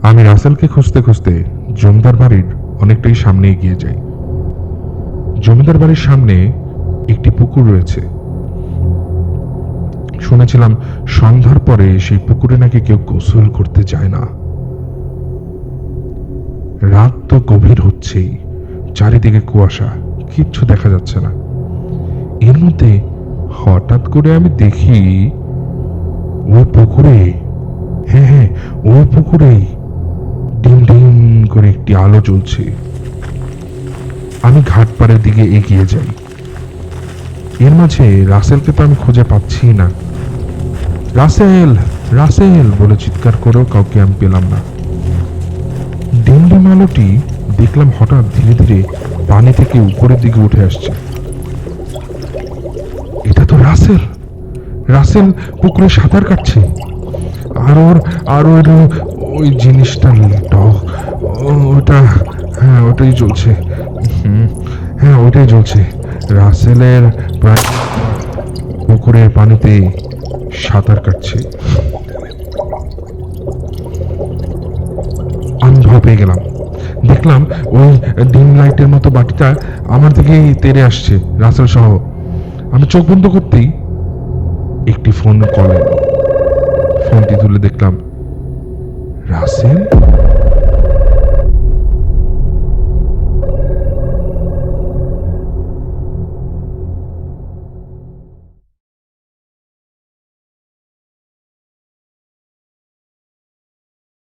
আমি রাসেলকে খুঁজতে খুঁজতে জমিদার বাড়ির অনেকটাই সামনে এগিয়ে যাই। জমিদার বাড়ির সামনে একটি পুকুর রয়েছে। শুনেছিলাম সন্ধ্যার পরে সেই পুকুরে নাকি কেউ গোসল করতে যায় না। রাত তো গভীর হচ্ছেই, চারিদিকে কুয়াশা, কিচ্ছু দেখা যাচ্ছে না। এর মধ্যে হঠাৎ করে আমি দেখি ওই পুকুরে, হ্যাঁ হ্যাঁ, ওই পুকুরেই ডিম ডিম করে একটি আলো জ্বলছে। আমি ঘাট পাড়ের দিকে এগিয়ে যাই। এর মাঝে রাসেলকে তো আমি খুঁজে পাচ্ছি না। রাসেল, রাসেল বলে চিৎকার করেও কাউকে আমি পেলাম না। ডিম ডিম আলোটি দেখলাম হঠাৎ ধীরে ধীরে পানি থেকে উপরের দিকে উঠে আসছে। এটা তো রাসেল। রাসেল পুকুরে সাঁতার কাটছে। আর ওর ওই জিনিসটা ওটা, হ্যাঁ ওটাই জ্বলছে। হ্যাঁ ওটাই জ্বলছে। রাসেলের প্রায় পুকুরের পানিতে সাঁতার কাটছে। আমি ভয় পেয়ে গেলাম। দেখলাম ওই ডিম লাইটের মতো বাটিটা আমার দিকে তেড়ে আসছে, রাসেল সহ। আমি চোখ বন্ধ করতেই একটি ফোন কল এলো। ফোনটি তুলে দেখলাম রাসেল।